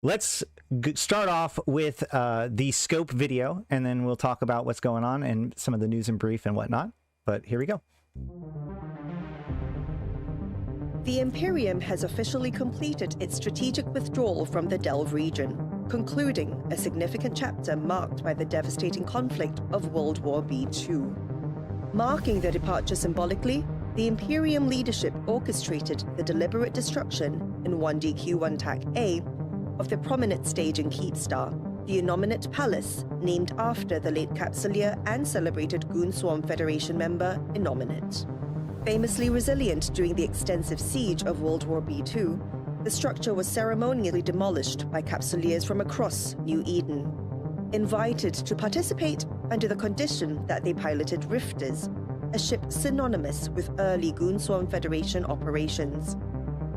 Let's start off with the scope video, and then we'll talk about what's going on and some of the news and brief and whatnot. But here we go. The Imperium has officially completed its strategic withdrawal from the Delve region, concluding a significant chapter marked by the devastating conflict of World War B2. Marking the departure symbolically, the Imperium leadership orchestrated the deliberate destruction in 1DQ1 TAC A of the prominent stage in Keepstar, the Innominate Palace, named after the late Capsuleer and celebrated Goon Swarm Federation member Innominate. Famously resilient during the extensive siege of World War B2, the structure was ceremonially demolished by Capsuleers from across New Eden. Invited to participate under the condition that they piloted Rifters, a ship synonymous with early Goon Swarm Federation operations.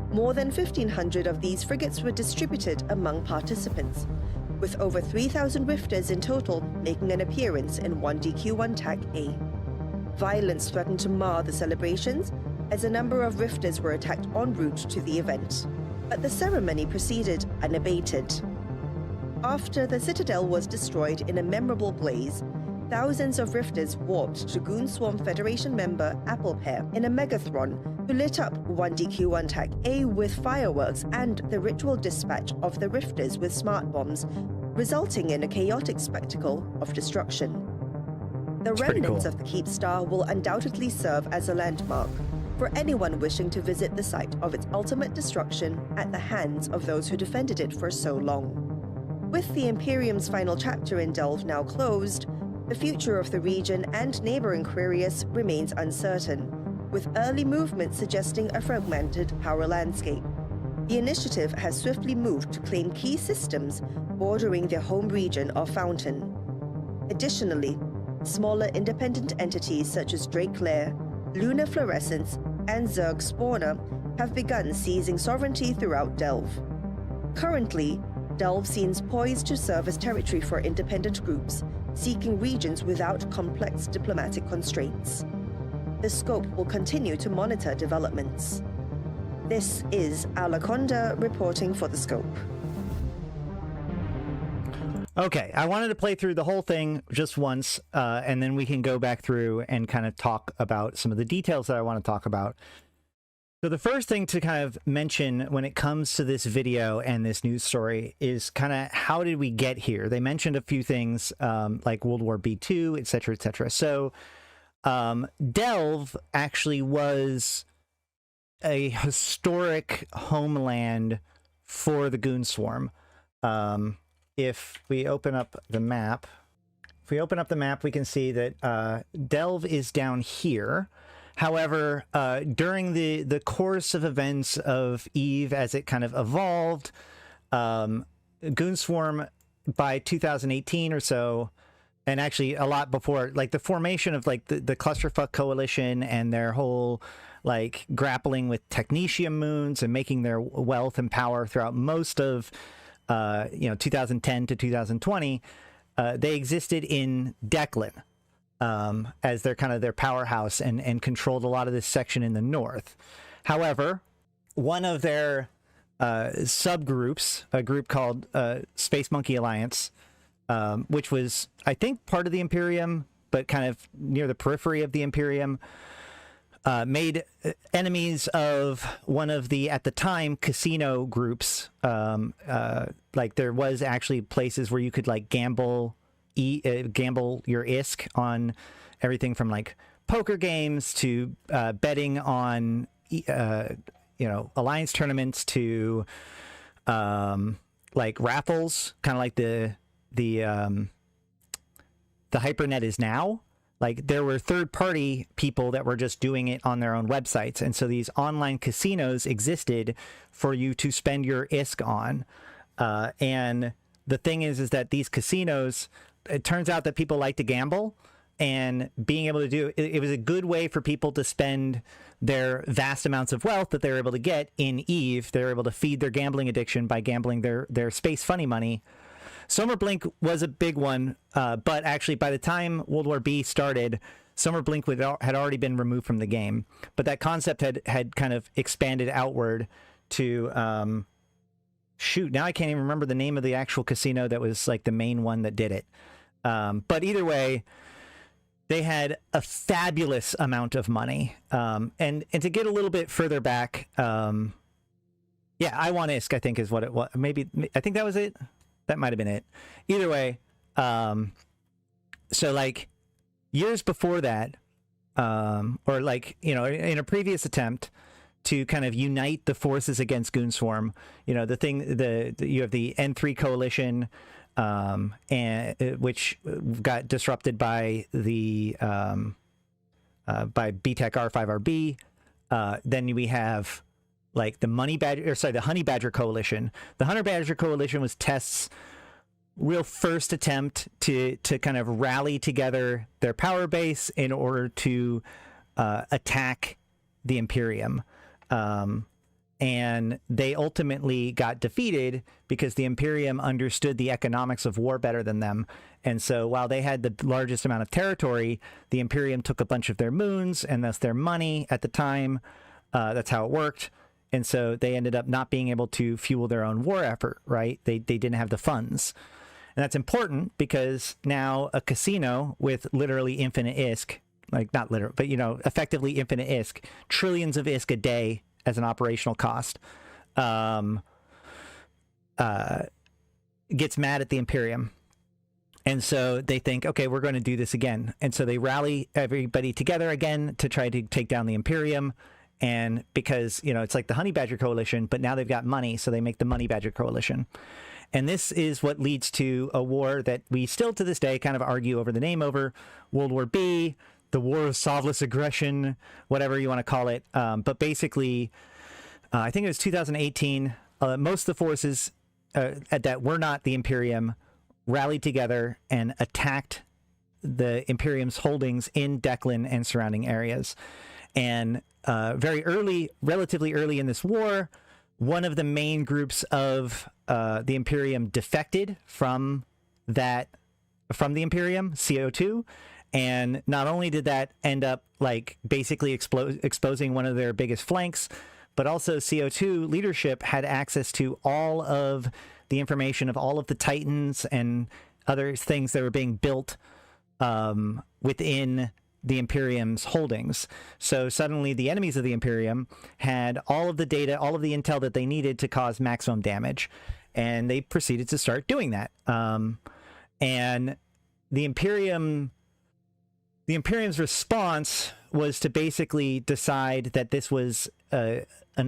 More than 1,500 of these frigates were distributed among participants, with over 3,000 Rifters in total making an appearance in 1DQ1 TAC A. Violence threatened to mar the celebrations as a number of Rifters were attacked en route to the event, but the ceremony proceeded unabated. After the Citadel was destroyed in a memorable blaze, thousands of Rifters warped to Goon Swarm Federation member Applepear in a megathron who lit up 1DQ1 TAC A with fireworks and the ritual dispatch of the Rifters with smart bombs, resulting in a chaotic spectacle of destruction. The remnants of the Keepstar will undoubtedly serve as a landmark for anyone wishing to visit the site of its ultimate destruction at the hands of those who defended it for so long. With the Imperium's final chapter in Delve now closed, the future of the region and neighboring Quirius remains uncertain, with early movements suggesting a fragmented power landscape. The initiative has swiftly moved to claim key systems bordering their home region of Fountain. Additionally, smaller independent entities such as Drake Lair, Lunar Fluorescence, and Zerg Spawner have begun seizing sovereignty throughout Delve. Currently, Delve seems poised to serve as territory for independent groups, seeking regions without complex diplomatic constraints. The scope will continue to monitor developments. This is Alaconda reporting for the scope. Okay, I wanted to play through the whole thing just once, and then we can go back through and kind of talk about some of the details that I want to talk about. So the first thing to kind of mention when it comes to this video and this news story is kind of how did we get here? They mentioned a few things like World War B2, etc., etc. So Delve actually was a historic homeland for the Goon Swarm. If we open up the map, we can see that Delve is down here. However, during the course of events of EVE, as it kind of evolved, Goon Swarm by 2018 or so, and actually a lot before, like the formation of like the Clusterfuck Coalition and their whole like grappling with technetium moons and making their wealth and power throughout most of 2010 to 2020, they existed in Declan. As their kind of their powerhouse and controlled a lot of this section in the north. However, one of their subgroups, a group called Space Monkey Alliance, which was, I think, part of the Imperium, but kind of near the periphery of the Imperium, made enemies of one of the, at the time, casino groups. Like there was actually places where you could like gamble your ISK on everything from like poker games to betting on alliance tournaments to like raffles, kind of like the Hypernet is now. Like there were third-party people that were just doing it on their own websites, and so these online casinos existed for you to spend your ISK on. And the thing is that these casinos, it turns out that people like to gamble, and being able to do it was a good way for people to spend their vast amounts of wealth that they were able to get in EVE. They were able to feed their gambling addiction by gambling their space funny money. Sommerblink was a big one, but actually by the time World War B started, Sommerblink had already been removed from the game. But that concept had kind of expanded outward to shoot, now I can't even remember the name of the actual casino that was like the main one that did it. But either way, they had a fabulous amount of money. And to get a little bit further back, yeah, I Want Isk, I think is what it was. Maybe, I think that was it. That might have been it. Either way, so like years before that, or like, you know, in a previous attempt to kind of unite the forces against Goonswarm, you know, you have the N3 coalition, and which got disrupted by the by BTEC R5RB. Then we have like the the Honey Badger coalition. The Honey Badger coalition was Test's real first attempt to kind of rally together their power base in order to attack the Imperium. And they ultimately got defeated because the Imperium understood the economics of war better than them. And so while they had the largest amount of territory, the Imperium took a bunch of their moons and thus their money at the time. That's how it worked. And so they ended up not being able to fuel their own war effort, right? They didn't have the funds. And that's important because now a casino with literally infinite ISK, like not literal, but, you know, effectively infinite ISK, trillions of ISK a day as an operational cost, gets mad at the Imperium. And so they think, okay, we're going to do this again. And so they rally everybody together again to try to take down the Imperium. And because, you know, it's like the Honey Badger Coalition, but now they've got money, so they make the Money Badger Coalition. And this is what leads to a war that we still to this day kind of argue over the name over, World War B, the War of Solventless Aggression, whatever you want to call it. But basically, I think it was 2018, most of the forces that were not the Imperium rallied together and attacked the Imperium's holdings in Declan and surrounding areas. And very early, relatively early in this war, one of the main groups of the Imperium defected from the Imperium, CO2. And not only did that end up like basically exposing one of their biggest flanks, but also CO2 leadership had access to all of the information of all of the Titans and other things that were being built within the Imperium's holdings. So suddenly the enemies of the Imperium had all of the data, all of the intel that they needed to cause maximum damage. And they proceeded to start doing that. And the Imperium's response was to basically decide that this was an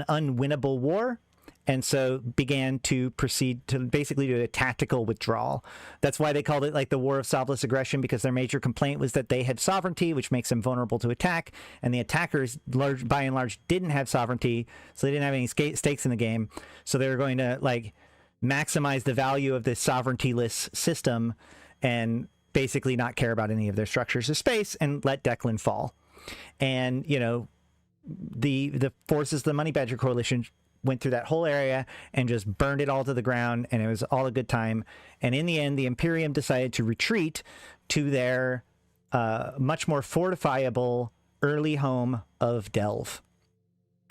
unwinnable war, and so began to proceed to basically do a tactical withdrawal. That's why they called it like the War of Solventless Aggression, because their major complaint was that they had sovereignty, which makes them vulnerable to attack, and the attackers, by and large, didn't have sovereignty, so they didn't have any stakes in the game. So they were going to like maximize the value of this sovereignty-less system and basically not care about any of their structures of space and let Declan fall. And, you know, the forces, the Money Badger Coalition went through that whole area and just burned it all to the ground, and it was all a good time. And in the end, the Imperium decided to retreat to their much more fortifiable early home of Delve.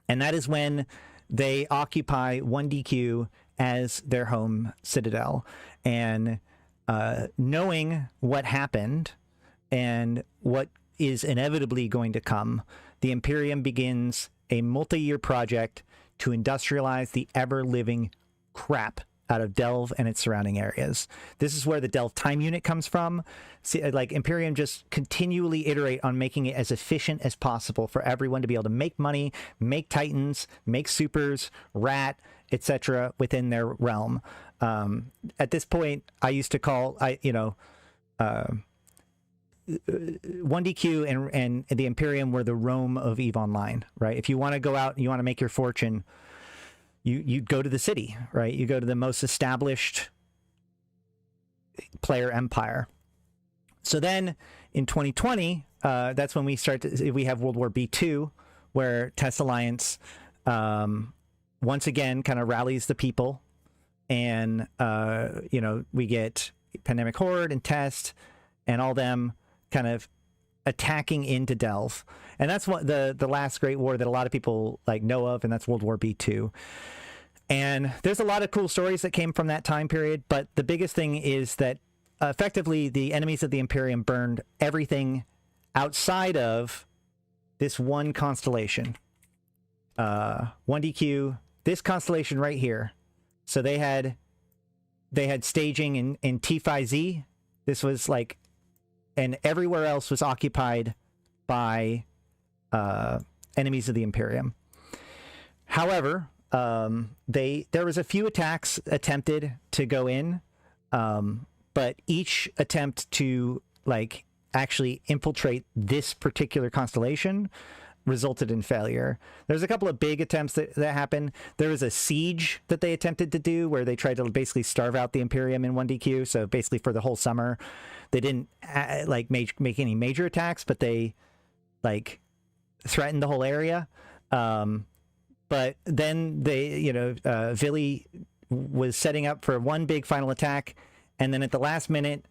And that is when they occupy 1DQ as their home citadel. And knowing what happened and what is inevitably going to come, the Imperium begins a multi-year project to industrialize the ever-living crap out of Delve and its surrounding areas. This is where the Delve time unit comes from. See, like Imperium just continually iterate on making it as efficient as possible for everyone to be able to make money, make Titans, make supers, rat, etc. within their realm. At this point, I used to call 1DQ and the Imperium were the Rome of EVE Online, right? If you want to go out and you want to make your fortune, you go to the city, right? You go to the most established player empire. So then in 2020, that's when we have World War B2, where Test Alliance once again kind of rallies the people, and we get Pandemic Horde and Test and all them kind of attacking into Delve. And that's what the last great war that a lot of people like know of, and that's World War B2. And there's a lot of cool stories that came from that time period, but the biggest thing is that effectively the enemies of the Imperium burned everything outside of this one constellation. 1DQ, this constellation right here. So they had staging in T-Phi Z. This was like, and everywhere else was occupied by enemies of the Imperium. However, there was a few attacks attempted to go in, but each attempt to like actually infiltrate this particular constellation resulted in failure. There's a couple of big attempts that happened. There was a siege that they attempted to do where they tried to basically starve out the Imperium in 1DQ. So basically for the whole summer, they didn't like make any major attacks, but they like threatened the whole area. But then they, Vili was setting up for one big final attack, and then at the last minute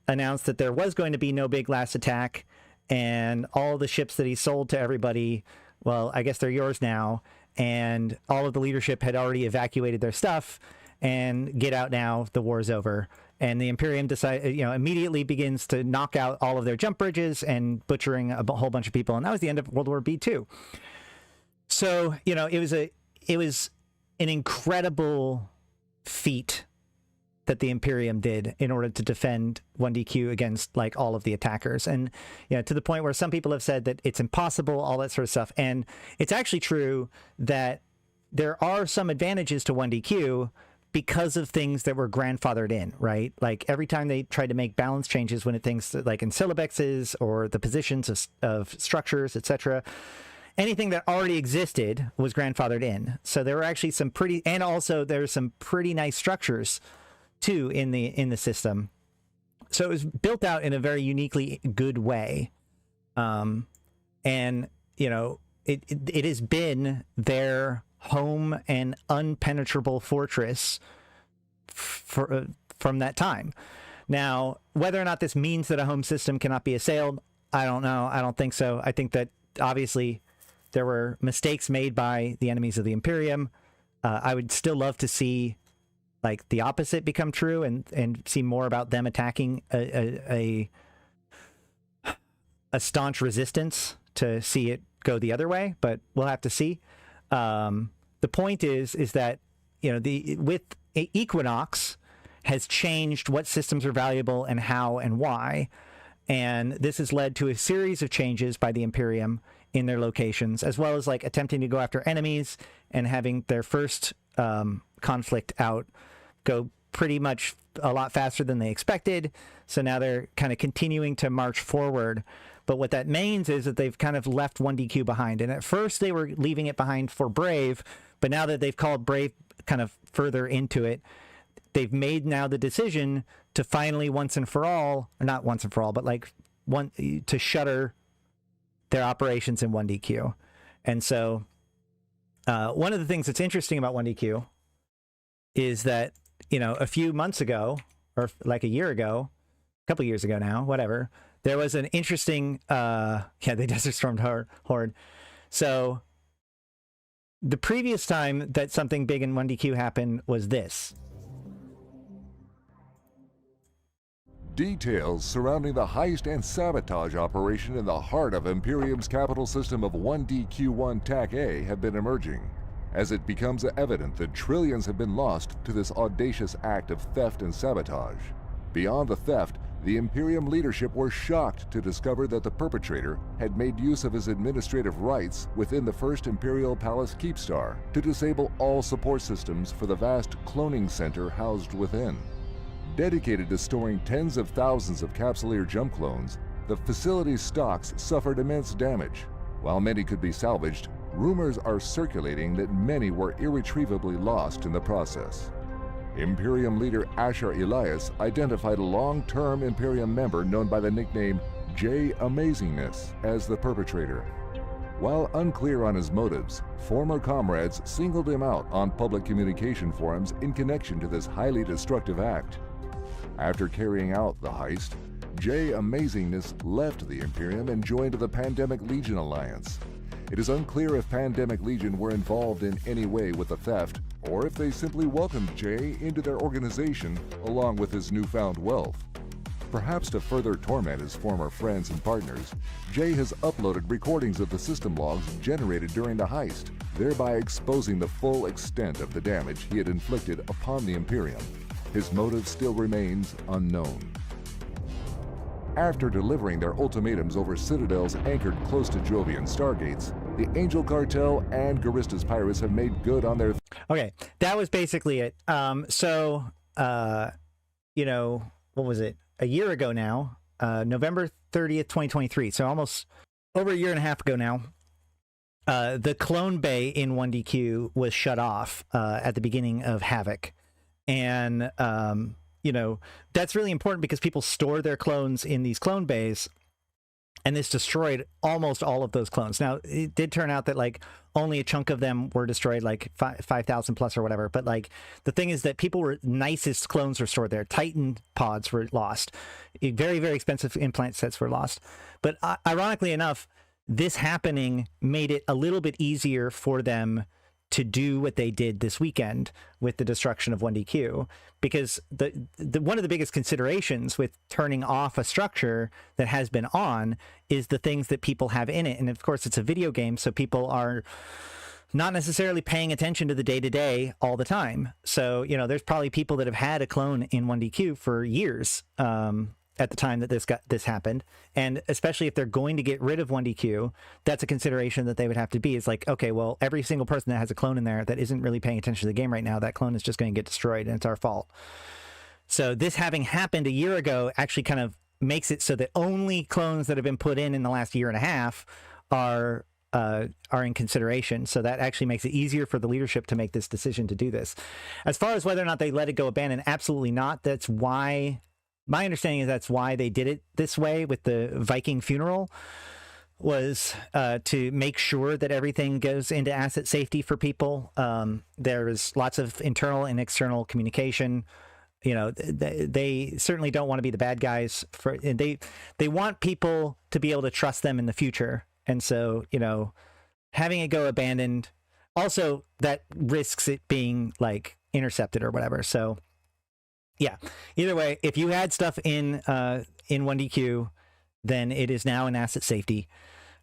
announced that there was going to be no big last attack, and all the ships that he sold to everybody, well, I guess they're yours now, and all of the leadership had already evacuated their stuff, and get out now, the war's over. And the Imperium immediately begins to knock out all of their jump bridges and butchering a whole bunch of people, and that was the end of World War B2. So, it was an incredible feat that the Imperium did in order to defend 1DQ against like all of the attackers. And, to the point where some people have said that it's impossible, all that sort of stuff. And it's actually true that there are some advantages to 1DQ because of things that were grandfathered in, right? Like every time they tried to make balance changes when it things like in syllabexes or the positions of structures, etc., anything that already existed was grandfathered in. So there were actually some pretty, and also there's some pretty nice structures too in the system. So it was built out in a very uniquely good way. And it has been their home and unpenetrable fortress from that time. Now, whether or not this means that a home system cannot be assailed, I don't know. I don't think so. I think that obviously there were mistakes made by the enemies of the Imperium. I would still love to see like the opposite become true and see more about them attacking a staunch resistance to see it go the other way, but we'll have to see. The point is that, with Equinox has changed what systems are valuable and how and why. And this has led to a series of changes by the Imperium in their locations, as well as like attempting to go after enemies and having their first conflict out go pretty much a lot faster than they expected. So now they're kind of continuing to march forward. But what that means is that they've kind of left 1DQ behind. And at first they were leaving it behind for Brave, but now that they've called Brave kind of further into it, they've made now the decision to finally once and for all, or not once and for all, but like to shutter their operations in 1DQ. And so one of the things that's interesting about 1DQ is that, a few months ago, or like a year ago, a couple years ago now, whatever, there was an interesting, they Desert Stormed Horde. So the previous time that something big in 1DQ happened was this. Details surrounding the heist and sabotage operation in the heart of Imperium's capital system of 1DQ1 TAC A have been emerging, as it becomes evident that trillions have been lost to this audacious act of theft and sabotage. Beyond the theft, the Imperium leadership were shocked to discover that the perpetrator had made use of his administrative rights within the First Imperial Palace Keepstar to disable all support systems for the vast cloning center housed within. Dedicated to storing tens of thousands of Capsuleer jump clones, the facility's stocks suffered immense damage. While many could be salvaged, rumors are circulating that many were irretrievably lost in the process. Imperium leader Ashar Elias identified a long-term Imperium member known by the nickname J Amazingness as the perpetrator. While unclear on his motives, former comrades singled him out on public communication forums in connection to this highly destructive act. After carrying out the heist, J Amazingness left the Imperium and joined the Pandemic Legion Alliance. It is unclear if Pandemic Legion were involved in any way with the theft or if they simply welcomed Jay into their organization along with his newfound wealth. Perhaps to further torment his former friends and partners, Jay has uploaded recordings of the system logs generated during the heist, thereby exposing the full extent of the damage he had inflicted upon the Imperium. His motive still remains unknown. After delivering their ultimatums over citadels anchored close to Jovian stargates, the Angel Cartel and Garista's pirates have made good on their... Okay, that was basically it. You know, what was it? A year ago now, November 30th, 2023, so almost over a year and a half ago now, the clone bay in 1DQ was shut off at the beginning of Havoc. And, you know, that's really important because people store their clones in these clone bays, and this destroyed almost all of those clones. Now, it did turn out that, like, only a chunk of them were destroyed, like 5,000 plus or whatever. But, like, the thing is that nicest clones were stored there. Titan pods were lost. Very, very expensive implant sets were lost. But ironically enough, this happening made it a little bit easier for them to do what they did this weekend with the destruction of 1DQ, because the one of the biggest considerations with turning off a structure that has been on is the things that people have in it. And of course, it's a video game, so people are not necessarily paying attention to the day-to-day all the time. So, you know, there's probably people that have had a clone in 1DQ for years at the time that this happened. And especially if they're going to get rid of 1DQ, that's a consideration that they would have to be. It's like, okay, well, every single person that has a clone in there that isn't really paying attention to the game right now, that clone is just going to get destroyed, and it's our fault. So this having happened a year ago actually kind of makes it so that only clones that have been put in the last year and a half are in consideration. So that actually makes it easier for the leadership to make this decision to do this. As far as whether or not they let it go abandoned, absolutely not. That's why... My understanding is that's why they did it this way with the Viking funeral, was to make sure that everything goes into asset safety for people. There's lots of internal and external communication. You know, they certainly don't want to be the bad guys. They want people to be able to trust them in the future. And so, you know, having it go abandoned, also that risks it being like intercepted or whatever. So yeah, either way, if you had stuff in 1DQ, then it is now in asset safety.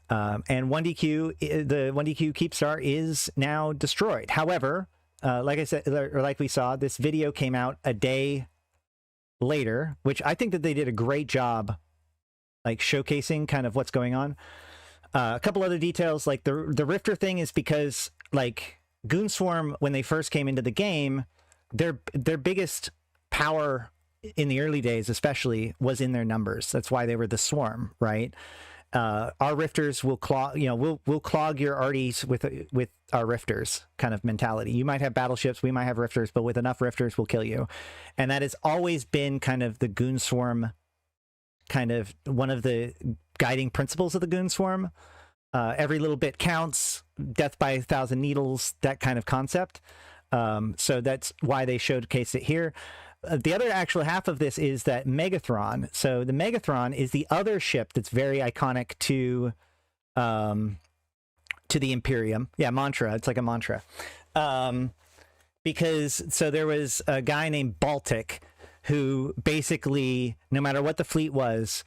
And the 1DQ Keepstar is now destroyed. However, like I said, or like we saw, this video came out a day later, which I think that they did a great job, like showcasing kind of what's going on. A couple other details, like the Rifter thing is because, like, Goonswarm, when they first came into the game, their biggest power in the early days especially was in their numbers. That's why they were the Swarm, right? Our Rifters will clog, you know, we'll clog your arties with our Rifters kind of mentality. You might have battleships, we might have Rifters, but with enough Rifters we'll kill you. And that has always been kind of the Goonswarm, kind of one of the guiding principles of the Goonswarm. Every little bit counts, death by 1,000 needles, that kind of concept. So that's why they showcased it here. The other actual half of this is that Megathron. So the Megathron is the other ship that's very iconic to the Imperium. Yeah, mantra. It's like a mantra. Because so there was a guy named Baltic who basically, no matter what the fleet was,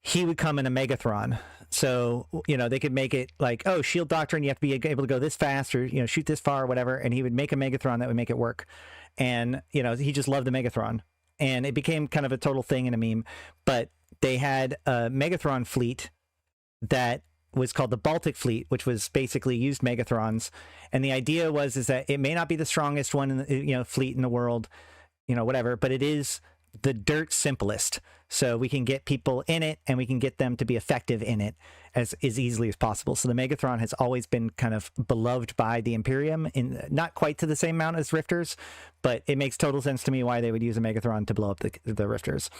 he would come in a Megathron. So, you know, they could make it like, oh, shield doctrine, you have to be able to go this fast or, you know, shoot this far or whatever. And he would make a Megathron that would make it work. And, you know, he just loved the Megathron. And it became kind of a total thing and a meme. But they had a Megathron fleet that was called the Baltic Fleet, which was basically used Megathrons. And the idea was is that it may not be the strongest one, in the, you know, fleet in the world, you know, whatever, but it is the dirt simplest. So we can get people in it and we can get them to be effective in it as easily as possible. So the Megathron has always been kind of beloved by the Imperium, in not quite to the same amount as Rifters, but it makes total sense to me why they would use a Megathron to blow up the Rifters.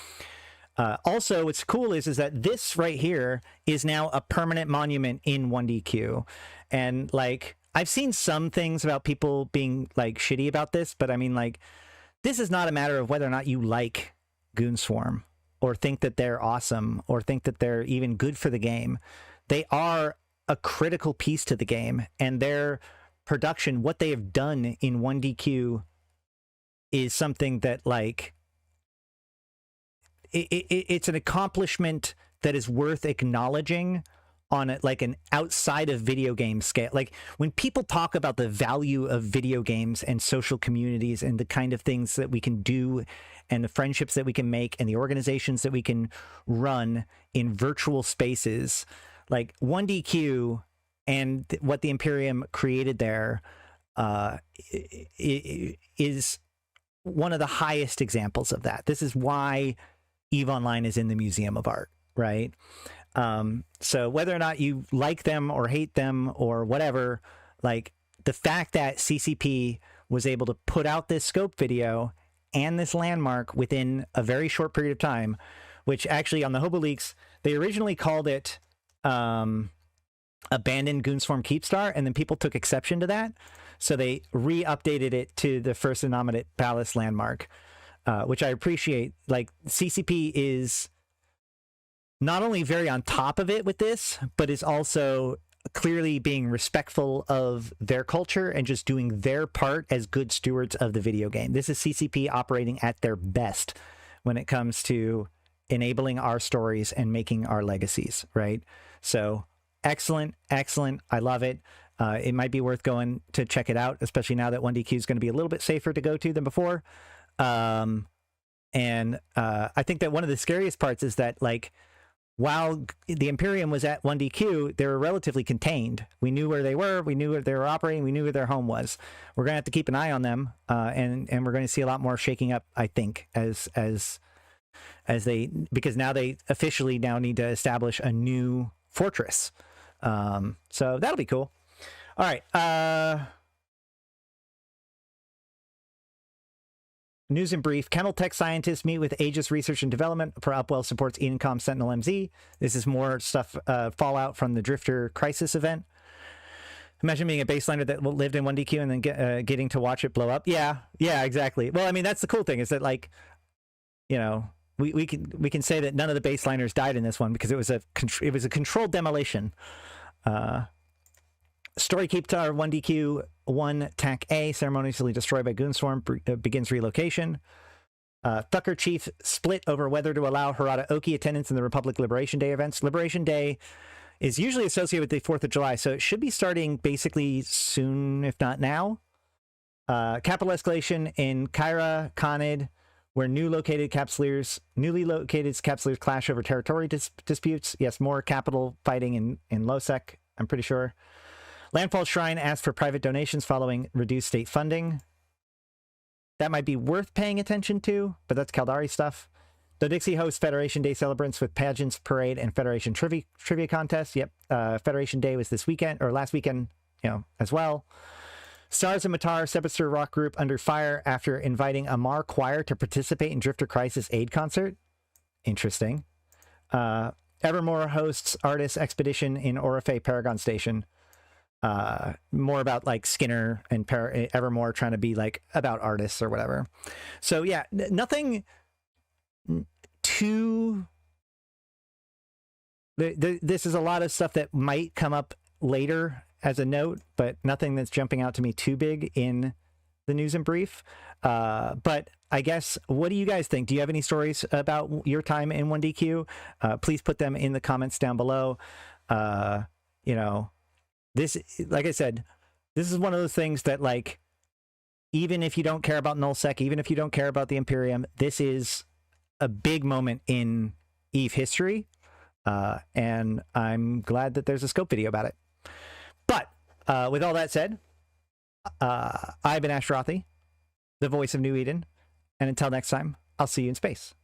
Also, what's cool is that this right here is now a permanent monument in 1DQ. And like, I've seen some things about people being like shitty about this, but I mean, like, this is not a matter of whether or not you like Goonswarm or think that they're awesome or think that they're even good for the game. They are a critical piece to the game, and they're production, what they have done in 1DQ is something that, like, it's an accomplishment that is worth acknowledging on like an outside of video game scale. Like, when people talk about the value of video games and social communities and the kind of things that we can do and the friendships that we can make and the organizations that we can run in virtual spaces, like 1DQ and what the Imperium created there is one of the highest examples of that. This is why EVE Online is in the Museum of Art, right? So whether or not you like them or hate them or whatever, like, the fact that CCP was able to put out this scope video and this landmark within a very short period of time, which actually on the Hobo Leaks, they originally called it Abandoned Goonswarm Keepstar, and then people took exception to that. So they re-updated it to the First Innominate Palace landmark, which I appreciate. Like, CCP is not only very on top of it with this, but is also clearly being respectful of their culture and just doing their part as good stewards of the video game. This is CCP operating at their best when it comes to enabling our stories and making our legacies, right? So excellent, excellent. I love it. It might be worth going to check it out, especially now that 1DQ is going to be a little bit safer to go to than before. I think that one of the scariest parts is that, like, while the Imperium was at 1DQ, they were relatively contained. We knew where they were. We knew where they were operating. We knew where their home was. We're going to have to keep an eye on them, and we're going to see a lot more shaking up, I think, as they, because now they officially now need to establish a new fortress. So that'll be cool. All right. News in brief. Kennel Tech scientists meet with Aegis Research and Development for Upwell supports Edencom Sentinel MZ. This is more stuff, fallout from the Drifter Crisis event. Imagine being a baseliner that lived in 1DQ and then getting to watch it blow up. Yeah, exactly. Well, I mean, that's the cool thing, is that, like, you know, we can say that none of the baseliners died in this one because it was a controlled demolition. Story Keepstar 1DQ 1 TAC A ceremoniously destroyed by Goonswarm begins relocation. Thucker Chief split over whether to allow Harada Oki attendance in the Republic Liberation Day events. Liberation Day is usually associated with the 4th of July, so it should be starting basically soon, if not now. Capital escalation in Kyra, Khanid, where newly located capsuleers clash over territory disputes. Yes, more capital fighting in Losec, I'm pretty sure. Landfall Shrine asked for private donations following reduced state funding. That might be worth paying attention to, but that's Caldari stuff. The Dixie hosts Federation Day celebrants with pageants, parade, and Federation trivia contests. Yep, Federation Day was this weekend, or last weekend, you know, as well. Stars of Matar, Sepultura rock group under fire after inviting Amar Choir to participate in Drifter Crisis Aid concert. Interesting. Evermore hosts Artist Expedition in Orifei Paragon Station. More about, like, Skinner and Evermore trying to be, like, about artists or whatever. So yeah, nothing too... This is a lot of stuff that might come up later as a note, but nothing that's jumping out to me too big in the news and brief. But I guess, what do you guys think? Do you have any stories about your time in 1DQ? Please put them in the comments down below. You know, this, like I said, this is one of those things that, like, even if you don't care about nullsec, even if you don't care about the Imperium, this is a big moment in EVE history. And I'm glad that there's a scope video about it. But with all that said, I've been Ashrothi, the voice of New Eden. And until next time, I'll see you in space.